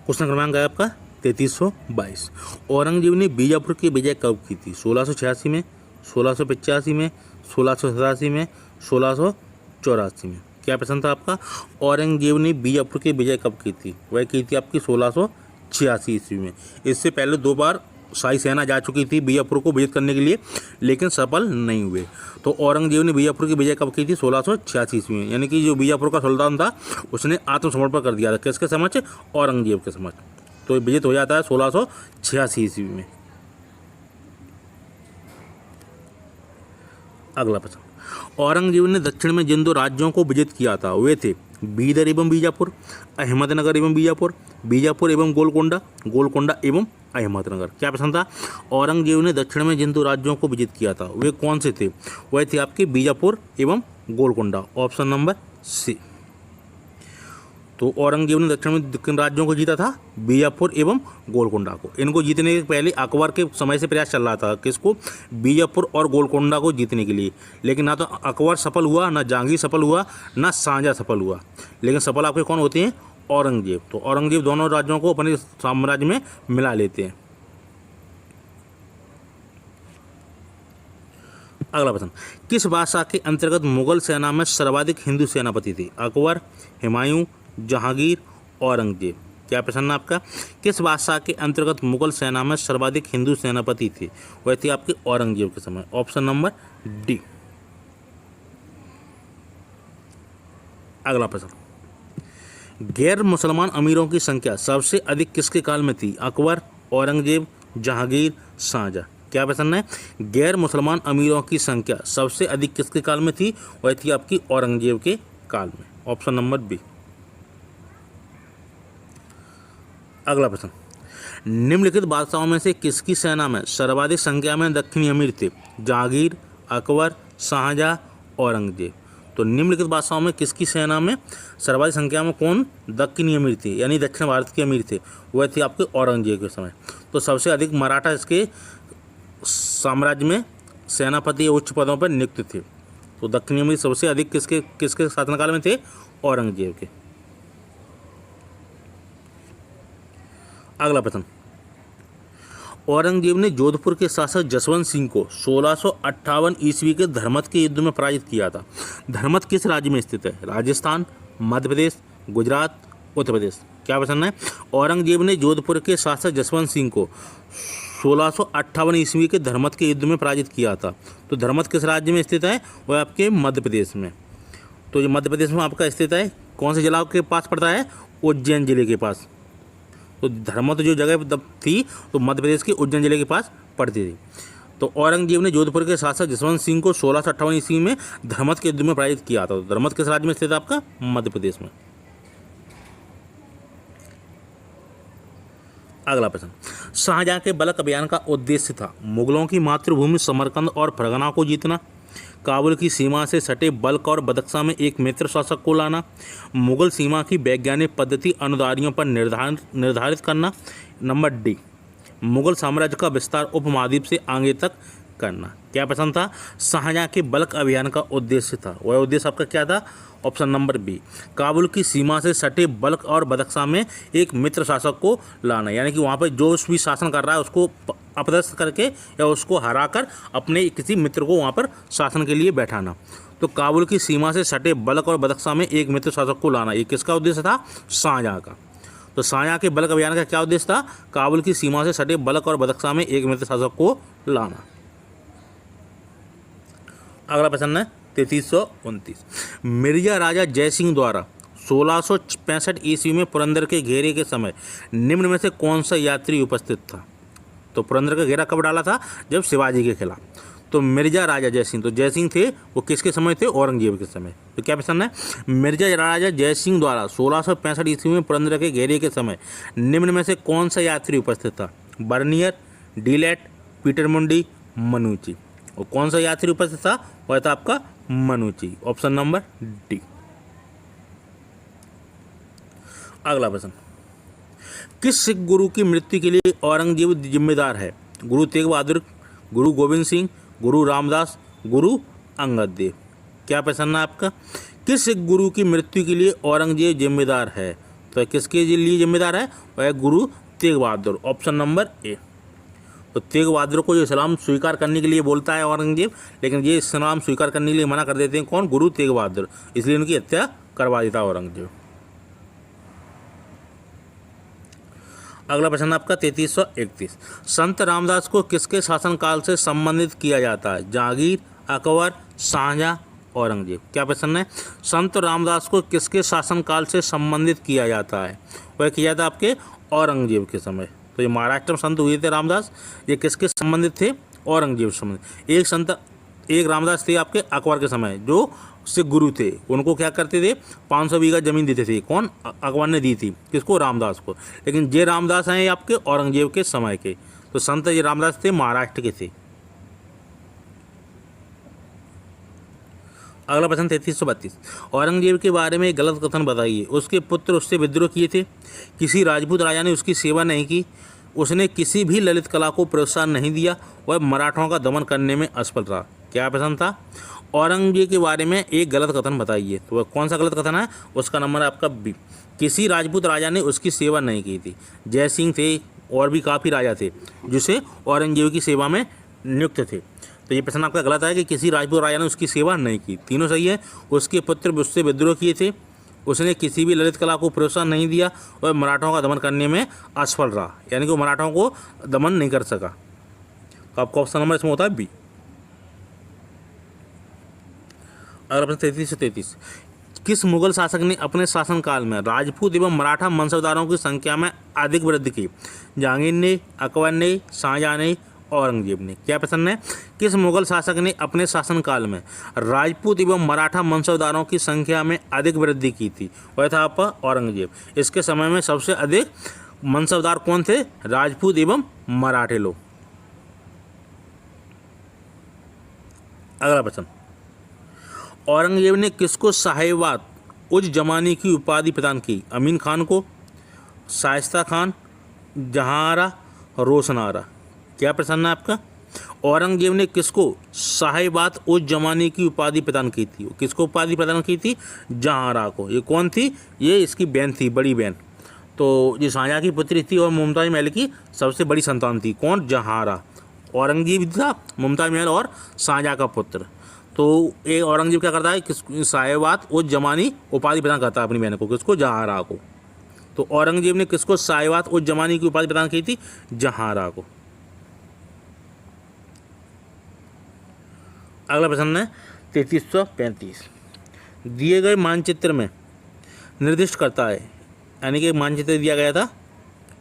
Question क्रमांक है आपका 3322। औरंगजेब ने बीजापुर की विजय कब की थी? 1686 में, 1685 में, 1687 में, 1684 में। क्या प्रश्न था आपका? औरंगजेब ने बीजापुर की विजय कब की थी? वह की थी आपकी 1686 ईस्वी में। इससे पहले 2 बार शाही सेना जा चुकी थी बीजापुर को विजित करने के लिए, लेकिन सफल नहीं हुए। तो औरंगजेब ने बीजापुर की विजय कब की थी? 1686 ईस्वी में। यानी कि जो बीजापुर का सुल्तान था उसने आत्मसमर्पण कर दिया था किसके समक्ष? औरंगजेब के समक्ष। तो विजित हो जाता है 1686 ईस्वी में। अगला प्रश्न, औरंगजेब ने दक्षिण में जिन 2 राज्यों को विजित किया था वे थे बीदर एवं बीजापुर, अहमदनगर एवं बीजापुर, बीजापुर एवं गोलकोंडा, गोलकोंडा एवं अहमदनगर। क्या प्रश्न था? औरंगजेब ने दक्षिण में जिन 2 राज्यों को विजित किया था वे कौन से थे? वह थे आपके बीजापुर एवं गोलकोंडा। Option number C. तो औरंगजेब ने दक्षिण में किन राज्यों को जीता था? बीजापुर एवं गोलकोंडा को। इनको जीतने के पहले अकबर के समय से प्रयास चल रहा था किसको? बीजापुर और गोलकोंडा को जीतने के लिए, लेकिन ना तो अकबर सफल हुआ, ना जहांगीर सफल हुआ, ना शाहजहां सफल हुआ। लेकिन सफल आपके कौन होते हैं? औरंगजेब। तो औरंगजेब दोनों राज्यों को अपने साम्राज्य में मिला लेते हैं। अगला प्रश्न, किस बादशाह के अंतर्गत मुगल सेना में सर्वाधिक हिंदू सेनापति थे? अकबर, हुमायूं, जहांगीर, औरंगजेब। क्या प्रश्न है आपका? किस बादशाह के अंतर्गत मुगल सेना में सर्वाधिक हिंदू सेनापति थे? वह थे आपके औरंगजेब के समय। Option number D. अगला प्रश्न, गैर मुसलमान अमीरों की संख्या सबसे अधिक किसके काल में थी? अकबर, औरंगजेब, जहांगीर, शाहजहां। क्या प्रश्न है? गैर मुसलमान अमीरों की संख्या सबसे अधिक किसके काल में थी? वह थी आपकी औरंगजेब के काल में। Option number B. अगला प्रश्न, निम्नलिखित बादशाहों में से किसकी सेना में सर्वाधिक संख्या में दक्षिणी अमीर थे? जहांगीर, अकबर, शाहजहां, औरंगजेब। तो निम्नलिखित बादशाहों में किसकी सेना में सर्वाधिक संख्या में कौन दक्षिणी अमीर थे, यानी दक्षिण भारत के अमीर थे? वह थे आपके औरंगजेब के समय। तो सबसे अधिक मराठा इसके साम्राज्य में सेनापति उच्च पदों पर नियुक्त थे। तो दक्षिणी अमीर सबसे अधिक किसके किसके शासनकाल में थे? औरंगजेब के। अगला प्रश्न, औरंगजेब ने जोधपुर के शासक जसवंत सिंह को 1658 ईस्वी के धर्मत के युद्ध में पराजित किया था। धर्मत किस राज्य में स्थित है? राजस्थान, मध्य प्रदेश, गुजरात, उत्तर प्रदेश। क्या प्रश्न है? औरंगजेब ने जोधपुर के शासक जसवंत सिंह को 1658 ईस्वी के धर्मत के युद्ध में पराजित किया था। तो धर्मत किस राज्य में स्थित है? वह आपके मध्य प्रदेश में। तो ये मध्य प्रदेश में आपका स्थित है, कौन से जिला के पास पड़ता है? उज्जैन जिले के पास। तो धर्मत जो जगह थी तो मध्य प्रदेश के उज्जैन जिले के पास पड़ती थी। तो औरंगजेब ने जोधपुर के शासक जसवंत सिंह को 1658 ईस्वी में धर्मत के युद्ध में पराजित किया था। तो धर्मत किस राज्य में स्थित है? आपका मध्य प्रदेश में। अगला प्रश्न, शाहजहां के बलक अभियान का उद्देश्य था मुगलों की मातृभूमि समरकंद और फरगना को जीतना, काबुल की सीमा से सटे बल्ख और बदख्शां में एक मित्र शासक को लाना, मुगल सीमा की वैज्ञानिक पद्धति अनुदारियों पर निर्धारित करना, नंबर डी, मुगल साम्राज्य का विस्तार उपमहाद्वीप से आगे तक करना। क्या प्रश्न था? शाहजहां के बल्ख अभियान का उद्देश्य था, वह उद्देश्य आपका क्या था? ऑप्शन नंबर बी, काबुल की सीमा से सटे बल्ख और बदख्शां में एक मित्र शासक को लाना, यानी कि वहाँ पर जो भी शासन कर रहा है उसको अपदस्थ करके या उसको हराकर अपने किसी मित्र को वहाँ पर शासन के लिए बैठाना। तो काबुल की सीमा से सटे बल्ख और बदख्शां में एक मित्र शासक को लाना, ये किसका उद्देश्य था? शाहजहां का। तो शाहजहां के बल्ख अभियान का क्या उद्देश्य था? काबुल की सीमा से सटे बल्ख और बदख्शां में एक मित्र शासक को लाना। अगला प्रश्न है 3329, मिर्जा राजा जयसिंह द्वारा 1665 ईस्वी में पुरंदर के घेरे के समय निम्न में से कौन सा यात्री उपस्थित था? तो पुरंदर का घेरा कब डाला था? जब शिवाजी के खिलाफ। तो मिर्जा राजा जयसिंह, तो जयसिंह थे वो किसके समय थे? औरंगजेब के समय। तो क्या प्रश्न है? मिर्जा राजा जयसिंह द्वारा 1665 ईस्वी में पुरंदर के घेरे के समय निम्न में से कौन सा यात्री उपस्थित था? बर्नियर, डीलेट, पीटर मुंडी, मनुची। और कौन सा यात्री उपस्थित था? वह था आपका मनुची। Option number D. अगला प्रश्न, किस सिख गुरु की मृत्यु के लिए औरंगजेब जिम्मेदार है? गुरु तेग बहादुर, गुरु गोविंद सिंह, गुरु रामदास, गुरु अंगद देव। क्या प्रश्न है आपका? किस सिख गुरु की मृत्यु के लिए औरंगजेब जिम्मेदार है? तो किसके लिए जिम्मेदार है? वह गुरु तेग बहादुर, ऑप्शन नंबर ए। तो तेग बहादुर को जो इस्लाम स्वीकार करने के लिए बोलता है औरंगजेब, लेकिन ये इस्लाम स्वीकार करने के लिए मना कर देते हैं कौन? गुरु तेग बहादुर, इसलिए उनकी हत्या करवा देता है औरंगजेब। अगला प्रश्न आपका 3331, संत रामदास को किसके शासनकाल से संबंधित किया जाता है? जहांगीर, अकबर, शाहजहां, औरंगजेब। क्या प्रश्न है? संत रामदास को किसके शासनकाल से संबंधित किया जाता है? वह किया जाता आपके औरंगजेब के समय। तो ये महाराष्ट्र में संत हुए थे रामदास, ये किसके संबंधित थे? औरंगजेब से संबंधित। एक रामदास थे आपके अकबर के समय, जो सिख गुरु थे, उनको क्या करते थे? 500 बीघा जमीन देते थे। कौन? अकबर ने दी थी। किसको? रामदास को। लेकिन ये रामदास हैं आपके औरंगजेब के समय के। तो संत ये रामदास थे, महाराष्ट्र के थे। अगला प्रश्न 3332, औरंगजेब के बारे में एक गलत कथन बताइए। उसके पुत्र उससे विद्रोह किए थे, किसी राजपूत राजा ने उसकी सेवा नहीं की, उसने किसी भी ललित कला को प्रोत्साहन नहीं दिया, वह मराठों का दमन करने में असफल रहा। क्या प्रश्न था? औरंगजेब के बारे में एक गलत कथन बताइए। तो वह कौन सा गलत कथन है? उसका नंबर है आपका बी। किसी राजपूत राजा ने उसकी सेवा नहीं की थी। जय सिंह थे और भी काफ़ी राजा थे जिसे औरंगजेब की सेवा में नियुक्त थे। तो ये प्रश्न आपका गलत है कि किसी राजपूत राजा ने उसकी सेवा नहीं की। तीनों सही है। उसके पुत्र उससे विद्रोह किए थे, उसने किसी भी ललित कला को प्रोत्साहन नहीं दिया और मराठों का दमन करने में असफल रहा, यानी कि वो मराठों को दमन नहीं कर सका। तो आपका ऑप्शन नंबर इसमें होता है बी। अगला प्रश्न 3333, किस मुगल शासक ने अपने शासनकाल में राजपूत एवं मराठा वंशधारों की संख्या में अधिक वृद्धि की? जहांगीर ने, अकबर ने, शाहजहां ने, औरंगजेब ने। क्या प्रश्न है? किस मुगल शासक ने अपने शासनकाल में राजपूत एवं मराठा वंशधारों की संख्या में अधिक वृद्धि की थी? वह था आपका औरंगजेब। इसके समय में सबसे अधिक वंशधार कौन थे? राजपूत एवं मराठे लोग। अगला प्रश्न, औरंगजेब ने किसको साहिबात उज जमानी की उपाधि प्रदान की? अमीन खान को, शाइस्ता खान, जहांआरा, रोशनारा। क्या प्रश्न है आपका? औरंगजेब ने किसको साहिबात उज जमानी की उपाधि प्रदान की थी? किसको उपाधि प्रदान की थी? जहांआरा को। ये कौन थी? ये इसकी बहन थी, बड़ी बहन। तो ये शाहजहां की पुत्री थी और मुमताज महल की सबसे बड़ी संतान थी। कौन? जहांआरा। औरंगजेब था, मुमताज महल और शाहजहां का पुत्र। तो ये औरंगजेब क्या करता है? किस साहिबात उज जमानी उपाधि प्रदान करता है अपनी बहन को। किसको? जहांआरा को। तो औरंगजेब ने किसको साहिबात उज जमानी की उपाधि प्रदान की थी? जहांआरा को। अगला प्रश्न है 3335, दिए गए मानचित्र में निर्दिष्ट करता है, यानी कि मानचित्र दिया गया था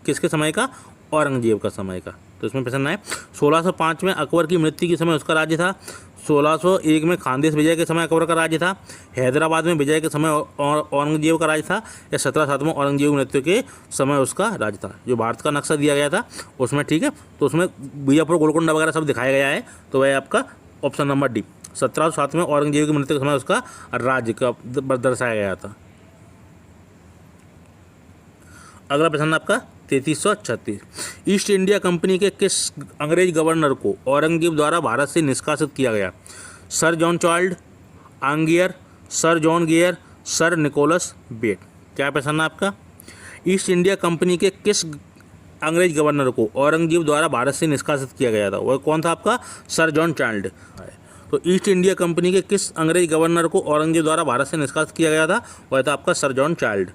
किसके समय का? औरंगजेब का समय का। तो इसमें प्रश्न है 1605 में अकबर की मृत्यु के समय उसका राज्य था, 1601 में खानदेश विजय के समय अकबर का राज्य था, हैदराबाद में विजय के समय औरंगजेब का राज्य था, या 1707 में औरंगजेब की मृत्यु के समय उसका राज्य था। जो भारत का नक्शा दिया गया था उसमें, ठीक है, तो उसमें बीजापुर, गोलकोंडा वगैरह सब दिखाया गया है। तो वह आपका ऑप्शन नंबर डी, 1707 में औरंगजेब की मृत्यु के समय उसका राज्य का दर्शाया गया था। अगला प्रश्न आपका 3336, ईस्ट इंडिया कंपनी के किस अंग्रेज गवर्नर को औरंगजेब द्वारा भारत से निष्कासित किया गया? Sir John Child, Aungier, sir John Gayer, sir Nicholas Bate. क्या प्रश्न है आपका? ईस्ट इंडिया कंपनी के किस अंग्रेज गवर्नर को औरंगजेब द्वारा भारत से निष्कासित किया गया था? वह कौन था आपका? Sir John Child. तो ईस्ट इंडिया कंपनी के किस अंग्रेज गवर्नर को औरंगजेब द्वारा भारत से निष्कासित किया गया था? वह था आपका सर जॉन चार्ल्ड।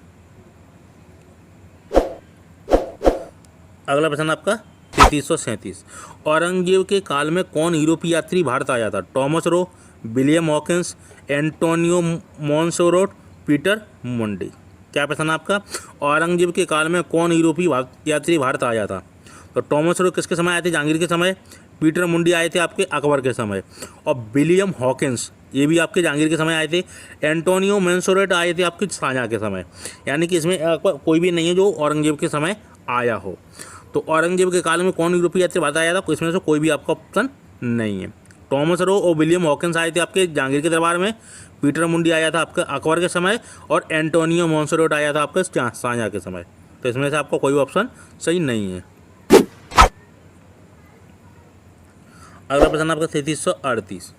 अगला प्रश्न आपका 3337, औरंगजेब के काल में कौन यूरोपीय यात्री भारत आया था? Thomas Roe, William Hawkins, Antonio Monserrate, Peter Mundy. क्या प्रश्न है आपका? औरंगजेब के काल में कौन यूरोपीय यात्री भारत आया था? तो टॉमस रो किसके समय आए थे? जहांगीर के समय। पीटर मुंडी आए थे आपके अकबर के समय। और विलियम हॉकिंस ये भी आपके जहांगीर के समय आए थे। एंटोनियो मोंसोरेट आए थे आपके शाहजहां के समय। यानी कि इसमें कोई भी नहीं है जो औरंगजेब के समय आया हो। तो औरंगजेब के काल में कौन यूरोपीय यात्री भारत आया था? इसमें से कोई भी आपका ऑप्शन नहीं है। टॉमस रो और विलियम हॉकिंस आए थे आपके जहांगीर के दरबार में, पीटर मुंडी आया था आपका अकबर के समय, और एंटोनियो मोंसोरेट आया था आपके शाहजहां के समय। तो इसमें से आपका कोई भी ऑप्शन सही नहीं है। अगला प्रश्न आपका 3338,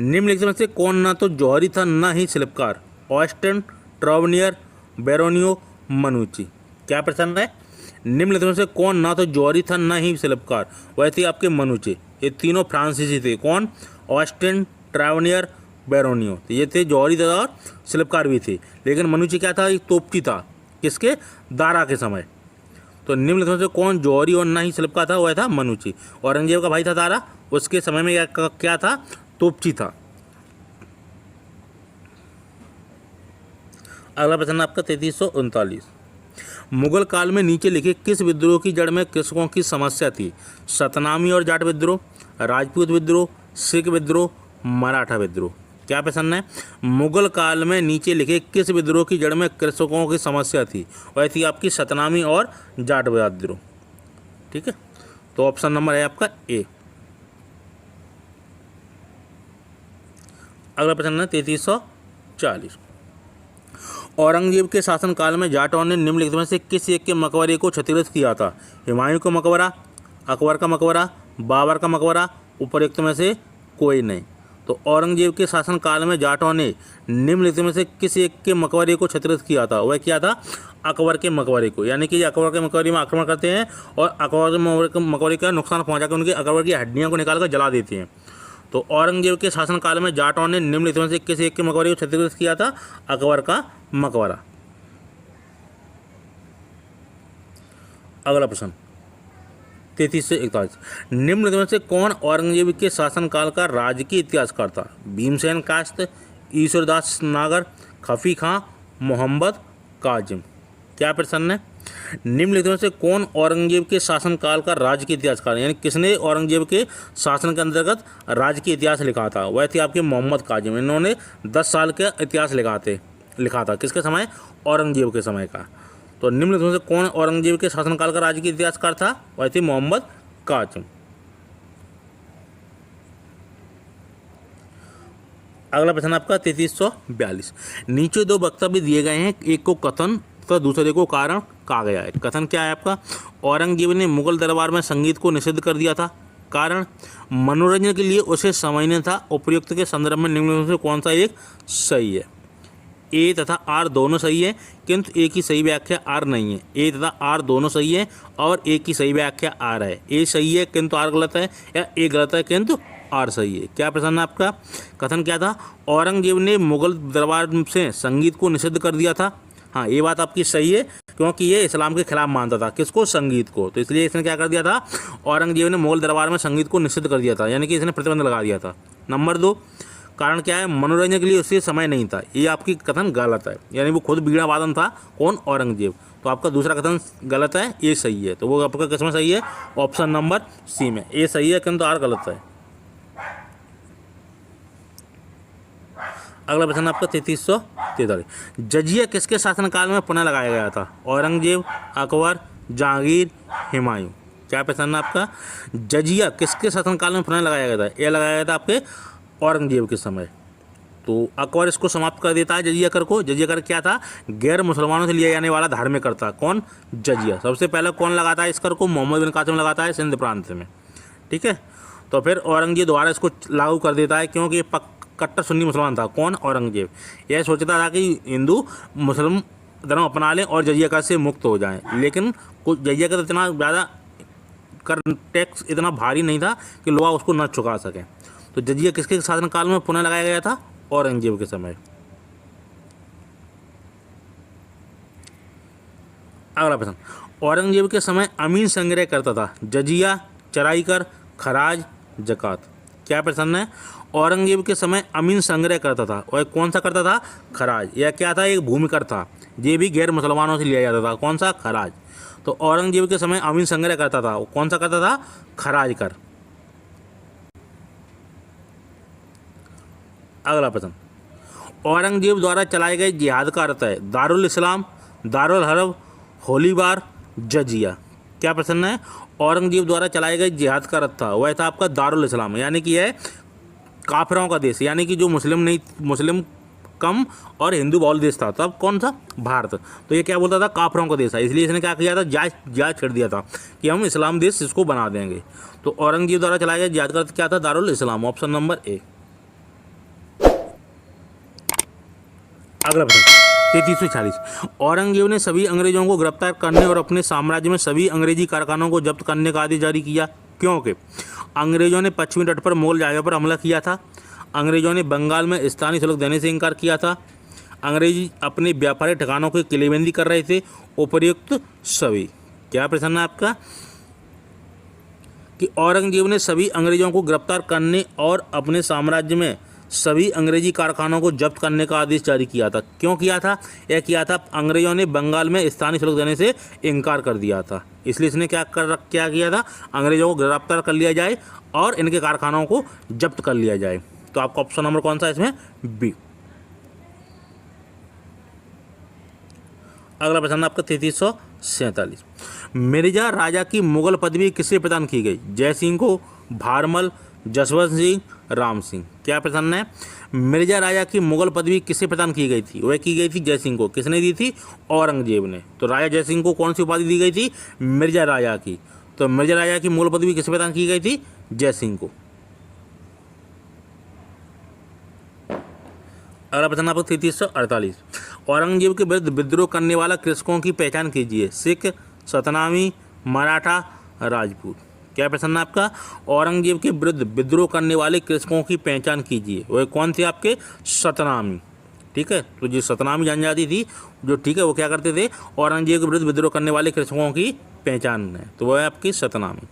निम्नलिखित में से कौन ना तो जौहरी था ना ही शिल्पकार? ऑस्टन, ट्रॉवनियर, बेरोनियो, मनुची। क्या प्रश्न है? निम्नलिखित में से कौन ना तो जौहरी था न ही शिल्पकार? वह थे आपके मनुचे। ये तीनों फ्रांसीसी थे। कौन? ऑस्टिन, ट्रैवनियर, बेरोनियो। तो ये थे जौहरी था और शिल्पकार भी थे। लेकिन मनुची क्या था? एक तोपची था। किसके? दारा के समय। तो निम्नलिखित में से कौन जौहरी और न ही शिल्पकार था? वह था मनुची। औरंगजेब का भाई था दारा, उसके समय में क्या था? तोपची था। अगला प्रश्न आपका 3339। मुगल काल में नीचे लिखे किस विद्रोह की जड़ में कृषकों की समस्या थी? सतनामी और जाट विद्रोह, राजपूत विद्रोह, सिख विद्रोह, मराठा विद्रोह। क्या प्रश्न है? मुगल काल में नीचे लिखे किस विद्रोह की जड़ में कृषकों की समस्या थी? वह थी आपकी सतनामी और जाट विद्रोह। ठीक है, तो ऑप्शन नंबर है आपका ए। अगला प्रश्न है 3340। औरंगजेब के शासनकाल में जाटों ने निम्नलिखित में से किस एक के मकबरे को क्षतिग्रस्त किया था? हुमायूं का मकबरा, अकबर का मकबरा, बाबर का मकबरा, उपरोक्त में से कोई नहीं। तो औरंगजेब के शासनकाल में जाटों ने निम्नलिखित में से किस एक के मकबरे को क्षतिग्रस्त किया था? वह क्या था? अकबर के मकबरे को। यानी कि अकबर के मकबरे में आक्रमण करते हैं और अकबर के मकबरे का नुकसान पहुँचा कर उनके अकबर की हड्डियों को निकाल कर जला देते हैं। तो औरंगजेब के शासनकाल में जाटों ने निम्नलिखित में से किस एक के मकबरे को क्षतिग्रस्त किया था? अकबर का मकबरा। अगला प्रश्न 33 से 41। निम्नलिखित में से कौन औरंगजेब के शासनकाल का राजकीय इतिहासकार था? भीमसेन काश्त, ईश्वरदास नागर, खफी खां, मोहम्मद काजिम। क्या प्रश्न है? निम्नलिखित में से कौन औरंगजेब के शासनकाल का राजकीय इतिहासकार, यानी किसने औरंगजेब के शासन के अंतर्गत राजकीय इतिहास लिखा था? वह थे आपके मोहम्मद काजिम। इन्होंने 10 साल का इतिहास लिखा था। किसके समय? औरंगजेब के समय का। तो निम्नलिखित में से कौन औरंगजेब के शासनकाल का राजकीय इतिहासकार था? वह थे मोहम्मद काजिम। अगला प्रश्न आपका 3342। नीचे दो वक्तव्य दिए गए हैं, एक को कथन तो दूसरे को कारण कहा गया है। कथन क्या है आपका? औरंगजेब ने मुगल दरबार में संगीत को निषिद्ध कर दिया था। कारण? मनोरंजन के लिए उसे समय नहीं था। उपयुक्त के संदर्भ में निम्नलिखित में से कौन सा एक सही है? ए तथा आर दोनों सही है, किंतु ए की सही व्याख्या आर नहीं है। ए तथा आर दोनों सही है और ए की सही व्याख्या आर है। ए सही है किंतु आर गलत है, या ए गलत है किंतु आर सही है। क्या प्रश्न है आपका? कथन क्या था? औरंगजेब ने मुगल दरबार से संगीत को निषिद्ध कर दिया था। हाँ, ये बात आपकी सही है, क्योंकि ये इस्लाम के खिलाफ मानता था। किसको? संगीत को। तो इसलिए इसने क्या कर दिया था? औरंगजेब ने मुगल दरबार में संगीत को निषिद्ध कर दिया था, यानी कि इसने प्रतिबंध लगा दिया था। नंबर 2, कारण क्या है? मनोरंजन के लिए उससे समय नहीं था। ये आपकी कथन गलत है, यानी वो खुद बीड़ा वादन था। कौन? औरंगजेब। तो आपका दूसरा कथन गलत है, ये सही है। तो वो आपका किसमें सही है? ऑप्शन नंबर सी में। ए सही है किंतु आर गलत है। अगला प्रश्न आपका 3343। जजिया किसके शासनकाल में पुनः लगाया गया था? औरंगजेब, अकबर, जहांगीर, हुमायूं। क्या प्रश्न है आपका? जजिया किसके शासनकाल में पुनः लगाया गया था? ये लगाया गया था आपके औरंगजेब के समय। तो अकबर इसको समाप्त कर देता है जजिया कर को। जजिया कर क्या था? गैर मुसलमानों से लिया जाने वाला धार्मिक कर था। कौन? जजिया। सबसे पहले कौन लगाता है इस कर को? मोहम्मद बिन कासिम लगाता है सिंध प्रांत में। ठीक है, तो फिर औरंगजेब दोबारा इसको लागू कर देता है, क्योंकि ये कट्टर सुन्नी मुसलमान था। कौन? औरंगजेब। यह सोचता था कि हिंदू मुस्लिम धर्म अपना लें और जजिया कर से मुक्त हो जाएं, लेकिन कुछ जजिया कर इतना ज़्यादा कर टैक्स इतना भारी नहीं था कि लोग उसको न चुका सकें। तो जजिया किसके शासनकाल में पुनः लगाया गया था? औरंगजेब के समय। अगला प्रश्न, औरंगजेब के समय अमीन संग्रह करता था। जजिया, चराई कर, खराज, जकात। क्या प्रश्न है? औरंगजेब के समय अमीन संग्रह करता था, और कौन सा करता था? खराज। यह क्या था? एक भूमि कर था। ये भी गैर मुसलमानों से लिया जाता था। कौन सा? खराज। तो औरंगजेब के समय अमीन संग्रह करता था, कौन सा करता था? खराज कर। अगला प्रश्न, औरंगजेब द्वारा चलाए गए जिहाद का अर्थ है? दारुल इस्लाम, दारुल हर्ब, होलीबार, जजिया। क्या प्रश्न है? औरंगजेब द्वारा चलाए गए जिहाद का अर्थ था, वह था आपका दारुल इस्लाम, यानी कि यह काफिरों का देश, यानी कि जो मुस्लिम कम और हिंदू बहुल देश था। तब कौन था? भारत। तो ये क्या बोलता था? काफिरों का देश है। इसलिए इसने क्या किया था? जायज़ छेड़ दिया था कि हम इस्लाम देश इसको बना देंगे। तो औरंगजेब द्वारा चलाया गया जिहाद का अर्थ क्या था? दारुल इस्लाम। Option number A. अगला प्रश्न, 3340 औरंगजेब ने सभी अंग्रेजों को गिरफ्तार करने और अपने साम्राज्य में सभी अंग्रेजी कारखानों को जब्त करने का आदेश जारी किया, क्योंकि अंग्रेजों ने पश्चिमी तट पर मुगल जहाज़ों पर हमला किया था, अंग्रेजों ने बंगाल में स्थानीय शुल्क देने से इनकार किया था, अंग्रेजी अपने व्यापारिक ठिकानों की किलेबंदी कर रहे थे। उपयुक्त सभी, क्या प्रश्न है आपका कि औरंगजेब ने सभी अंग्रेजों को गिरफ्तार करने और अपने साम्राज्य में सभी अंग्रेजी कारखानों को जब्त करने का आदेश जारी किया था। क्यों किया था? यह किया था अंग्रेजों ने बंगाल में स्थानीय शुल्क देने से इनकार कर दिया था, इसलिए इसने क्या किया था, अंग्रेजों को गिरफ्तार कर लिया जाए और इनके कारखानों को जब्त कर लिया जाए। तो आपका ऑप्शन नंबर कौन सा है इसमें? बी। अगला प्रश्न आपका 3347 मिर्जा राजा की मुगल पदवी किसे प्रदान की गई? जय सिंह को, भारमल, जसवंत सिंह, राम सिंह। क्या प्रश्न है? मिर्जा राजा की मुगल पदवी किसे प्रदान की गई थी? वह की गई थी जय सिंह को। किसने दी थी? औरंगजेब ने। तो राजा जय सिंह को कौन सी उपाधि दी गई थी? मिर्जा राजा की। तो मिर्जा राजा की मुगल पदवी किसे प्रदान की गई थी? जय सिंह को। अगला प्रश्न आपको 3348 औरंगजेब के विरुद्ध विद्रोह करने वाला कृषकों की पहचान कीजिए। सिख, सतनामी, मराठा, राजपूत। क्या प्रश्न है आपका? औरंगजेब के विरुद्ध विद्रोह करने वाले कृषकों की पहचान कीजिए। वह कौन थे आपके? सतनामी। ठीक है, तो जो सतनामी जनजाति थी जो, ठीक है, वो क्या करते थे? औरंगजेब के विरुद्ध विद्रोह करने वाले कृषकों की पहचान है, तो वह है आपकी सतनामी।